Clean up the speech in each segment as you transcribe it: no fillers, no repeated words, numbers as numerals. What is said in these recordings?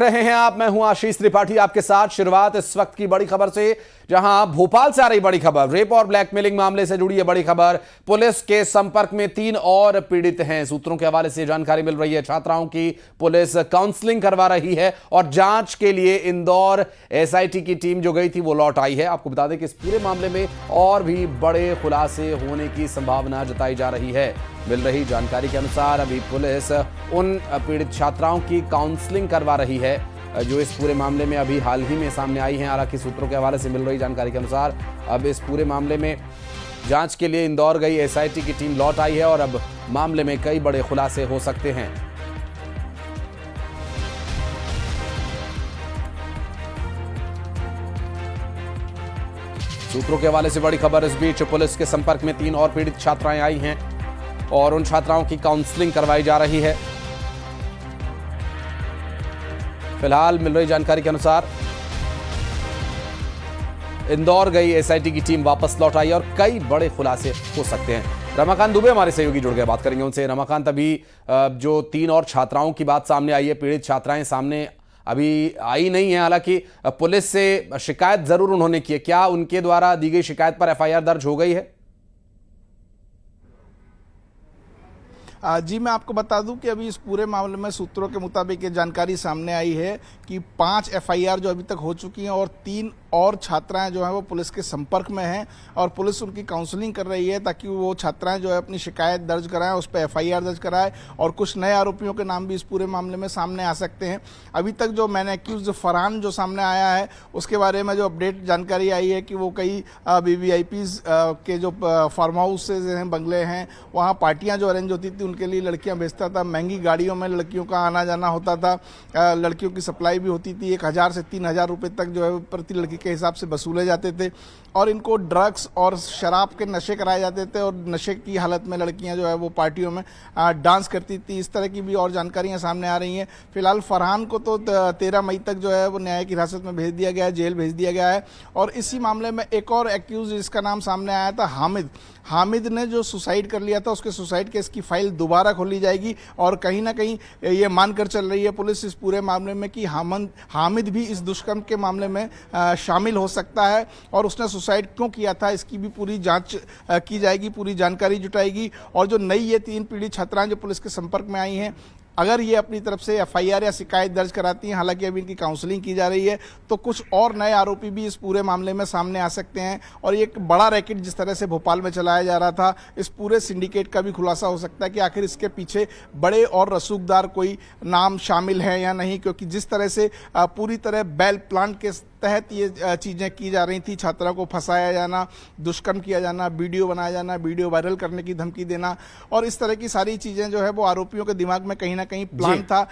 रहे हैं आप, मैं हूं आशीष त्रिपाठी आपके साथ। शुरुआत इस वक्त की बड़ी खबर से, जहां भोपाल से आ रही बड़ी खबर। रेप और ब्लैकमेलिंग मामले से जुड़ी है बड़ी खबर। पुलिस के संपर्क में 3 और पीड़ित हैं। सूत्रों के हवाले से जानकारी मिल रही है, छात्राओं की पुलिस काउंसलिंग करवा रही है और जांच के लिए इंदौर एसआईटी की टीम जो गई थी वो लौट आई है। आपको बता दें कि इस पूरे मामले में और भी बड़े खुलासे होने की संभावना जताई जा रही है। मिल रही जानकारी के अनुसार अभी पुलिस उन पीड़ित छात्राओं की काउंसलिंग करवा रही है जो इस पूरे मामले में अभी हाल ही में सामने आई हैं। हालांकि सूत्रों के हवाले से मिल रही जानकारी के अनुसार अब इस पूरे मामले में जांच के लिए इंदौर गई एसआईटी की टीम लौट आई है और अब मामले में कई बड़े खुलासे हो सकते हैं। सूत्रों के हवाले से बड़ी खबर। इस बीच पुलिस के संपर्क में 3 और पीड़ित छात्राएं आई हैं और उन छात्राओं की काउंसलिंग करवाई जा रही है। फिलहाल मिल रही जानकारी के अनुसार इंदौर गई एसआईटी की टीम वापस लौट आई और कई बड़े खुलासे हो सकते हैं। रमाकांत दुबे हमारे सहयोगी जुड़ गए, बात करेंगे उनसे। रमाकांत, अभी जो 3 और छात्राओं की बात सामने आई है, पीड़ित छात्राएं सामने अभी आई नहीं है, हालांकि पुलिस से शिकायत जरूर उन्होंने की है। क्या उनके द्वारा दी गई शिकायत पर एफआईआर दर्ज हो गई है? जी, मैं आपको बता दूं कि अभी इस पूरे मामले में सूत्रों के मुताबिक ये जानकारी सामने आई है कि 5 एफआईआर जो अभी तक हो चुकी हैं और 3 और छात्राएं जो हैं वो पुलिस के संपर्क में हैं और पुलिस उनकी काउंसलिंग कर रही है ताकि वो छात्राएं जो है अपनी शिकायत दर्ज कराएं, उस पर एफआईआर दर्ज कराएं और कुछ नए आरोपियों के नाम भी इस पूरे मामले में सामने आ सकते हैं। अभी तक जो मैंने एक्यूज फरहान जो सामने आया है उसके बारे में जो अपडेट जानकारी आई है कि वो कई वीवीआईपीज के जो फार्म हाउस हैं, बंगले हैं, वहाँ पार्टियाँ जो अरेंज होती थी उनके लिए लड़कियां भेजता था। महंगी गाड़ियों में लड़कियों का आना जाना होता था। लड़कियों की सप्लाई भी होती थी। 1000 से 3000 रुपए तक जो है प्रति लड़की के हिसाब से वसूले जाते थे और इनको ड्रग्स और शराब के नशे कराए जाते थे और नशे की हालत में लड़कियां जो है वो पार्टियों में डांस करती थी। इस तरह की भी और जानकारियां सामने आ रही हैं। फिलहाल फरहान को तो 13 मई तक जो है वो न्यायिक हिरासत में भेज दिया गया है, जेल भेज दिया गया है। और इसी मामले में एक और एक्यूज जिसका नाम सामने आया था, हामिद ने जो सुसाइड कर लिया था, उसके सुसाइड केस की फाइल दोबारा खोली जाएगी और कहीं ना कहीं ये मानकर चल रही है पुलिस इस पूरे मामले में कि हामिद भी इस दुष्कर्म के मामले में शामिल हो सकता है और उसने सुसाइड क्यों किया था इसकी भी पूरी जांच की जाएगी, पूरी जानकारी जुटाएगी। और जो नई ये 3 पीड़ित छात्राएं जो पुलिस के संपर्क में आई हैं, अगर ये अपनी तरफ से एफआईआर या शिकायत दर्ज कराती हैं, हालांकि अभी इनकी काउंसलिंग की जा रही है, तो कुछ और नए आरोपी भी इस पूरे मामले में सामने आ सकते हैं और ये एक बड़ा रैकेट जिस तरह से भोपाल में चलाया जा रहा था, इस पूरे सिंडिकेट का भी खुलासा हो सकता है कि आखिर इसके पीछे बड़े और रसूखदार कोई नाम शामिल हैं या नहीं। क्योंकि जिस तरह से पूरी तरह बेल प्लान के तहत ये चीज़ें की जा रही थी, छात्रा को फंसाया जाना, दुष्कर्म किया जाना, वीडियो बनाया जाना, वीडियो वायरल करने की धमकी देना और इस तरह की सारी चीज़ें जो है वो आरोपियों के दिमाग में कहीं ना कहीं प्लान था।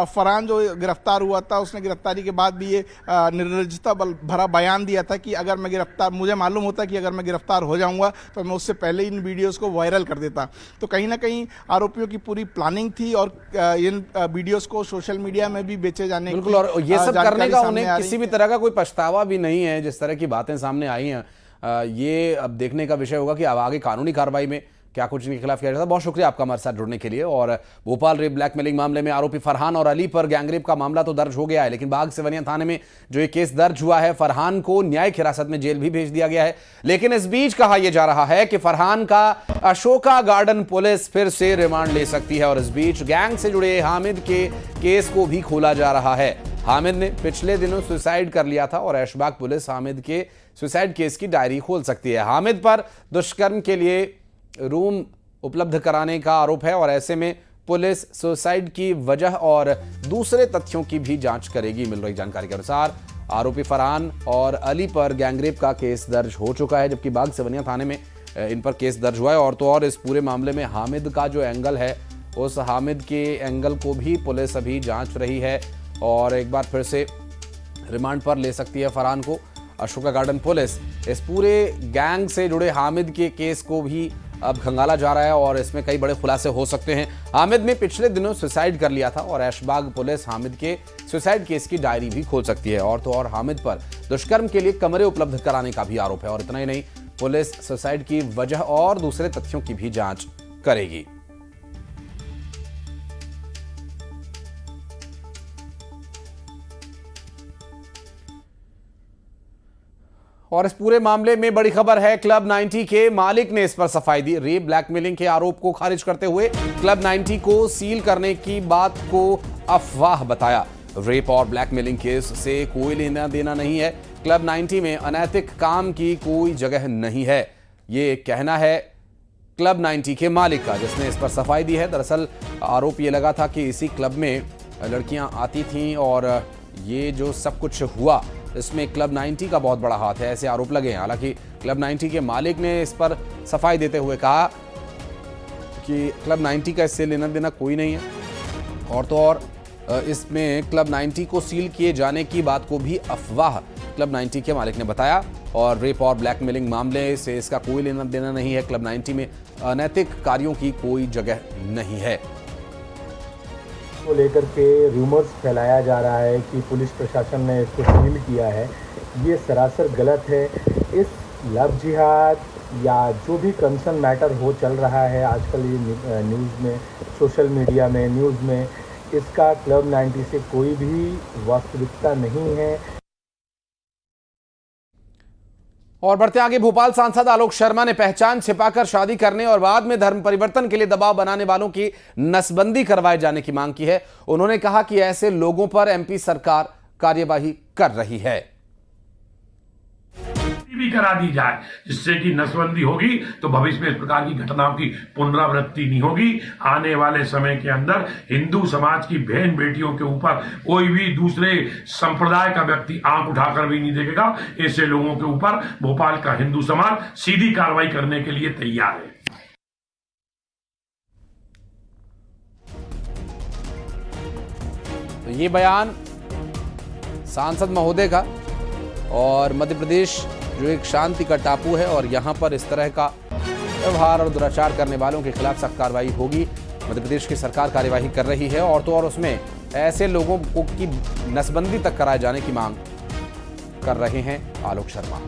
फरहान जो गिरफ्तार हुआ था, उसने गिरफ्तारी के बाद भी ये निर्लज्जता भरा बयान दिया था कि अगर मैं मुझे मालूम होता कि अगर मैं गिरफ्तार हो जाऊंगा तो मैं उससे पहले इन वीडियोज़ को वायरल कर देता। तो कहीं ना कहीं आरोपियों की पूरी प्लानिंग थी और इन वीडियोज़ को सोशल मीडिया में भी बेचे जाने बिल्कुल, और ये सब करने का उन्हें किसी भी तरह का कोई पछतावा भी नहीं है। जिस तरह की बातें सामने आई हैं, ये अब देखने का विषय होगा कि अब आगे कानूनी कार्रवाई में क्या कुछ इनके खिलाफ किया जाता है। बहुत शुक्रिया आपका हमारे साथ जुड़ने के लिए। और भोपाल रेप ब्लैकमेलिंग मामले में आरोपी फरहान और अली पर गैंगरेप का मामला तो दर्ज हो गया है, लेकिन बाग सिवनिया थाने में जो ये केस दर्ज हुआ है, फरहान को न्यायिक हिरासत में जेल भी भेज दिया गया है। लेकिन इस बीच कहा यह जा रहा है कि फरहान का अशोका गार्डन पुलिस फिर से रिमांड ले सकती है और इस बीच गैंग से जुड़े हामिद के केस को भी खोला जा रहा है। हामिद ने पिछले दिनों सुसाइड कर लिया था और ऐशबाग पुलिस हामिद के सुसाइड केस की डायरी खोल सकती है। हामिद पर दुष्कर्म के लिए रूम उपलब्ध कराने का आरोप है और ऐसे में पुलिस सुसाइड की वजह और दूसरे तथ्यों की भी जांच करेगी। मिल रही जानकारी के अनुसार आरोपी फरहान और अली पर गैंगरेप का केस दर्ज हो चुका है, जबकि बाग सिवनिया थाने में इन पर केस दर्ज हुआ है। और तो और इस पूरे मामले में हामिद का जो एंगल है, उस हामिद के एंगल को भी पुलिस अभी जांच रही है और एक बार फिर से रिमांड पर ले सकती है फरहान को। अशोका गार्डन पुलिस इस पूरे गैंग से जुड़े हामिद के केस को भी अब खंगाला जा रहा है और इसमें कई बड़े खुलासे हो सकते हैं। हामिद ने पिछले दिनों सुसाइड कर लिया था और ऐशबाग पुलिस हामिद के सुसाइड केस की डायरी भी खोल सकती है और तो और हामिद पर दुष्कर्म के लिए कमरे उपलब्ध कराने का भी आरोप है। और इतना ही नहीं, पुलिस सुसाइड की वजह और दूसरे तथ्यों की भी जांच करेगी। और इस पूरे मामले में बड़ी खबर है, क्लब 90 के मालिक ने इस पर सफाई दी। रेप ब्लैकमेलिंग के आरोप को खारिज करते हुए क्लब 90 को सील करने की बात को अफवाह बताया। रेप और ब्लैकमेलिंग केस से कोई लेना देना नहीं है। क्लब 90 में अनैतिक काम की कोई जगह नहीं है, ये कहना है क्लब 90 के मालिक का, जिसने इस पर सफाई दी है। दरअसल आरोप ये लगा था कि इसी क्लब में लड़कियां आती थीं और ये जो सब कुछ हुआ इसमें क्लब 90 का बहुत बड़ा हाथ है, ऐसे आरोप लगे हैं। हालांकि क्लब 90 के मालिक ने इस पर सफाई देते हुए कहा कि क्लब 90 का इससे लेना देना कोई नहीं है, और तो और इसमें क्लब 90 को सील किए जाने की बात को भी अफवाह क्लब 90 के मालिक ने बताया। और रेप और ब्लैकमेलिंग मामले से इसका कोई लेना देना नहीं है। क्लब 90 में अनैतिक कार्यों की कोई जगह नहीं है। को लेकर के रूमर्स फैलाया जा रहा है कि पुलिस प्रशासन ने इसको सील किया है, ये सरासर गलत है। इस लव जिहाद या जो भी कंसर्न मैटर हो चल रहा है आजकल ये न्यूज़ में, सोशल मीडिया में, न्यूज़ में, इसका क्लब 90 से कोई भी वास्तविकता नहीं है। और बढ़ते आगे, भोपाल सांसद आलोक शर्मा ने पहचान छिपाकर शादी करने और बाद में धर्म परिवर्तन के लिए दबाव बनाने वालों की नसबंदी करवाए जाने की मांग की है। उन्होंने कहा कि ऐसे लोगों पर एमपी सरकार कार्यवाही कर रही है। भी करा दी जाए, जिससे कि नसबंदी होगी तो भविष्य में इस प्रकार की घटनाओं की पुनरावृत्ति नहीं होगी। आने वाले समय के अंदर हिंदू समाज की बहन बेटियों के ऊपर कोई भी दूसरे संप्रदाय का व्यक्ति आंख उठाकर भी नहीं देखेगा। ऐसे लोगों के ऊपर भोपाल का हिंदू समाज सीधी कार्रवाई करने के लिए तैयार है। तो ये बयान सांसद महोदय का, और मध्य प्रदेश जो एक शांति का टापू है और यहाँ पर इस तरह का व्यवहार और दुराचार करने वालों के खिलाफ सख्त कार्रवाई होगी। मध्य प्रदेश की सरकार कार्यवाही कर रही है, और तो और उसमें ऐसे लोगों को की नसबंदी तक कराए जाने की मांग कर रहे हैं आलोक शर्मा।